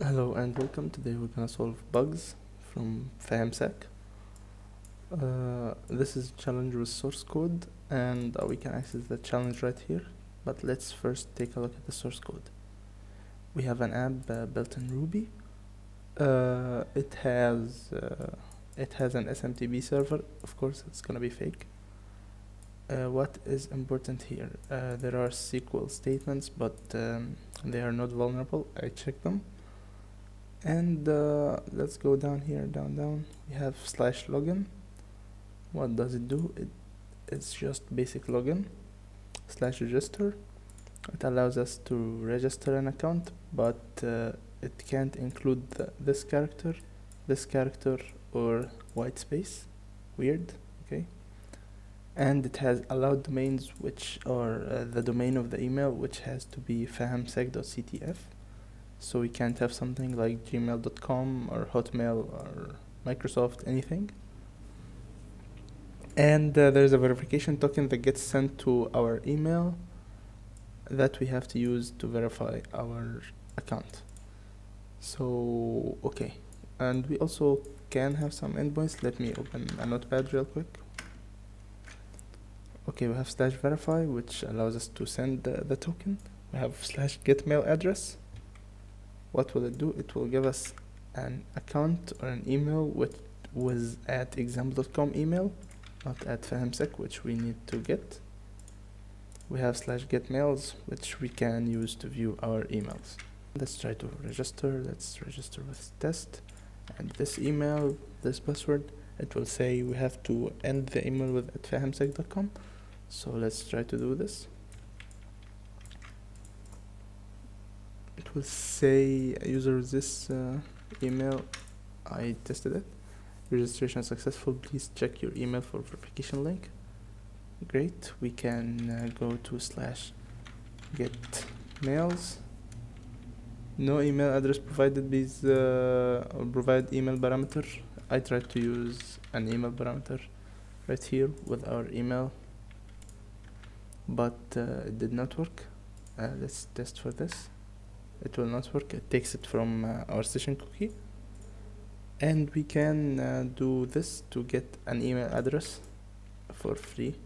Hello and welcome. Today we're gonna solve bugs from FAHMSEC. This is a challenge with source code and we can access the challenge right here. But let's first take a look at the source code. We have an app built in Ruby. It has an SMTP server. Of course, it's gonna be fake. What is important here? There are SQL statements, but they are not vulnerable. I checked them. And let's go down here, down. We have /login. What does it do? It's just basic login /register. It allows us to register an account, but it can't include this character, or white space. Weird, okay? And it has allowed domains, which are the domain of the email, which has to be fahmsec.ctf. So we can't have something like gmail.com or Hotmail or Microsoft, anything. And there's a verification token that gets sent to our email that we have to use to verify our account. So, okay. And we also can have some endpoints. Let me open a notepad real quick. Okay, we have /verify, which allows us to send the token. We have /getMail address. What will it do? It will give us an account or an email which was at example.com email, not at FAHMSEC, which we need to get. We have /getMails, which we can use to view our emails. Let's try to register. Let's register with test. And this email, this password, it will say we have to end the email with at fahmsec.com. So let's try to do this. It will say user this email. I tested it. Registration successful. Please check your email for verification link. Great. We can go to /getMails. No email address provided. Please or provide email parameter. I tried to use an email parameter right here with our email, but it did not work. Let's test for this. It will not work. It takes it from our session cookie, and we can do this to get an email address for free.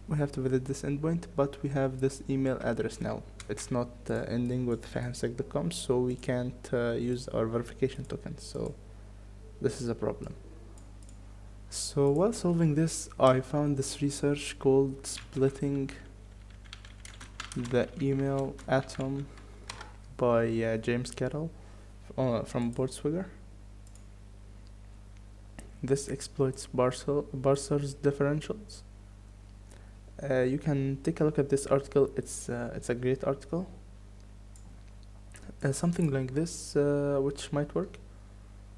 We have to visit this endpoint, but we have this email address now. It's not ending with fahmsec.com, so we can't use our verification token. So this is a problem. So while solving this, I found this research called splitting the email atom by James Carroll from Boardswigger. This exploits Parsers differentials. You can take a look at this article. It's a great article. Something like this, which might work.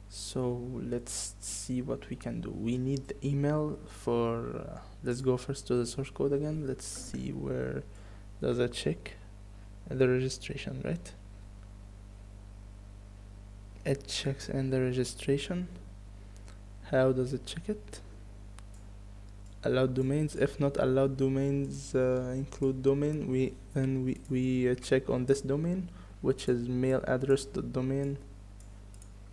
So let's see what we can do. We need the email for. Let's go first to the source code again. Let's see where does it check the registration, right? It checks in the registration. How does it check it? Allowed domains. If not allowed domains include domain, we check on this domain, which is mail address.domain,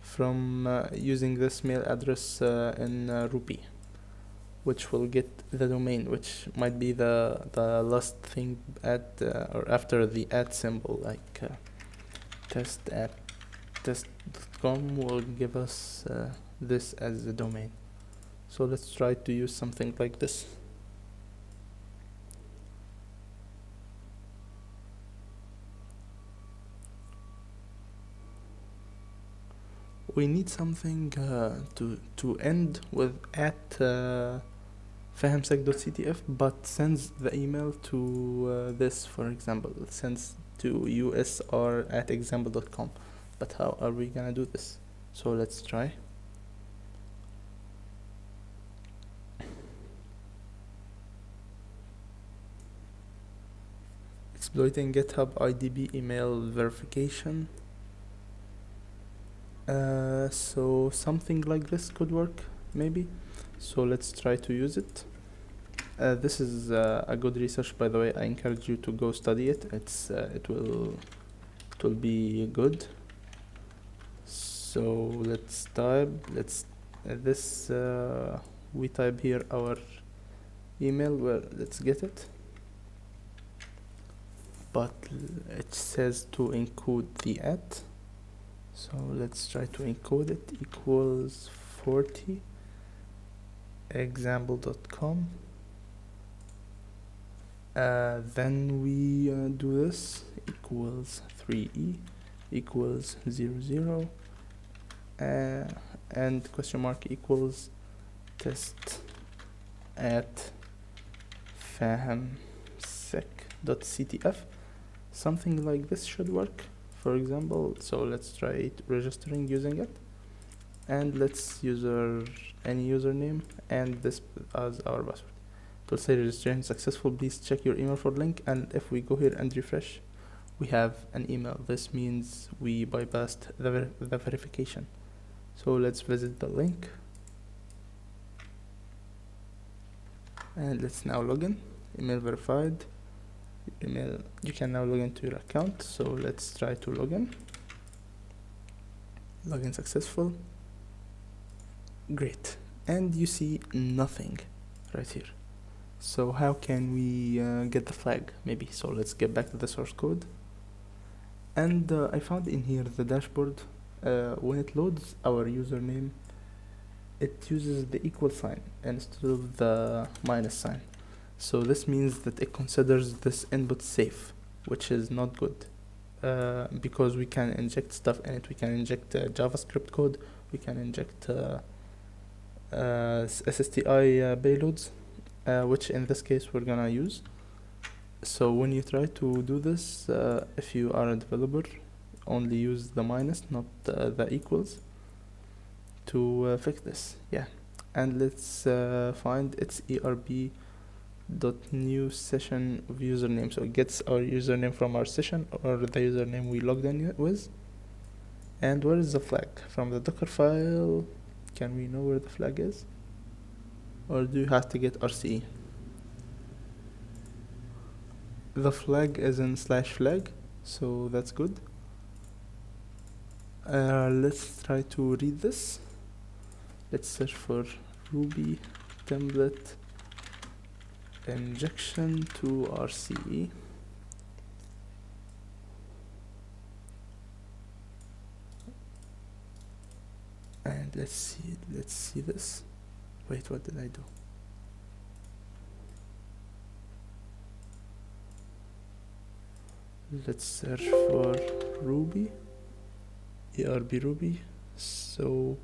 from using this mail address in Ruby, which will get the domain, which might be the last thing at or after the @ symbol, like test.com will give us this as the domain. So let's try to use something like this. We need something to end with at fahmsec.ctf, but sends the email to this, for example. It sends to usr@example.com. But how are we gonna do this? So let's try. Exploiting GitHub IDB email verification. So something like this could work, maybe. So let's try to use it. This is a good research, by the way. I encourage you to go study it. It will it will be good. So let's type, this we type here our email. Well, let's get it, but it says to encode the at, so let's try to encode it. Equals 40 example.com. Then we do this, equals 3e equals 00 and question mark equals test at fahmsec.ctf. Something like this should work, for example. So let's try registering using it, and let's any username and this as our password. It will say registration successful, please check your email for link. And if we go here and refresh, we have an email. This means we bypassed the verification. So let's visit the link, and let's now log in. Email verified. Email, you can now log into your account. So let's try to log in. Login successful. Great. And you see nothing right here. So how can we get the flag? Maybe. So let's get back to the source code. And I found in here the dashboard. When it loads our username, it uses the equal sign instead of the minus sign. So this means that it considers this input safe, which is not good, because we can inject stuff in it. We can inject JavaScript code, we can inject SSTI payloads, which in this case we're gonna use. So when you try to do this, if you are a developer, only use the minus, not the equals, to fix this. Yeah, and let's find its erb.new session of username. So it gets our username from our session, or the username we logged in with. And where is the flag? From the Docker file. Can we know where the flag is, or do you have to get RCE? The flag is in /flag, so that's good. Let's try to read this. Let's search for Ruby template injection to RCE. And let's see this. Wait, what did I do? Let's search for Ruby, ERB Ruby. So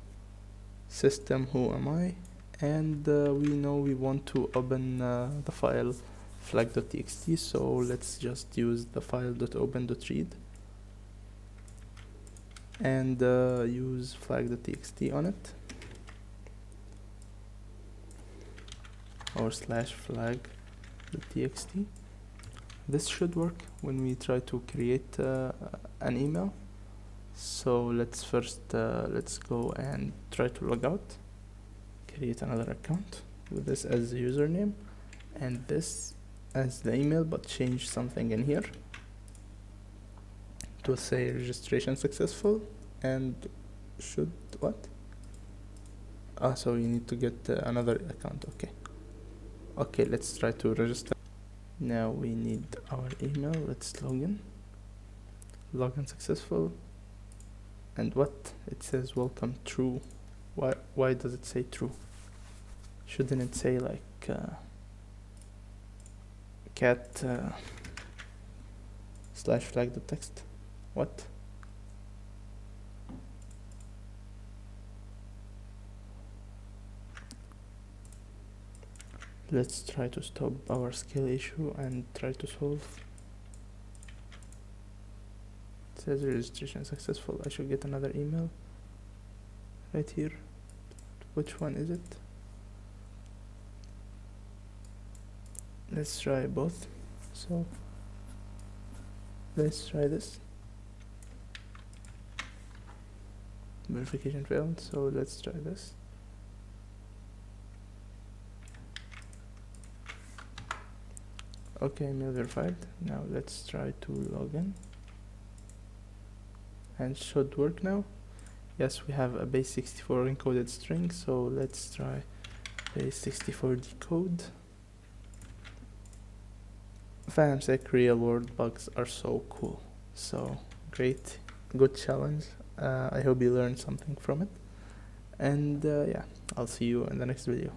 system, who am I? And we know we want to open the file flag.txt, so let's just use the file.open.read and use flag.txt on it, or /flag.txt. This should work when we try to create an email. So let's first let's go and try to log out, create another account with this as the username and this as the email, but change something in here. It will say registration successful, and should what? So you need to get another account. Okay, let's try to register. Now we need our email. Let's login successful. And what it says, welcome true. Why does it say true? Shouldn't it say like cat /flag.text? What? Let's try to stop our scale issue and try to solve. It says registration successful. I should get another email right here. Which one is it? Let's try both. So let's try this. Verification failed, so let's try this. Okay, email verified. Now let's try to log in. and should work now. Yes, we have a base 64 encoded string, so let's try base 64 decode. Fantastic, real world bugs are so cool. So great, good challenge. I hope you learned something from it. And yeah, I'll see you in the next video.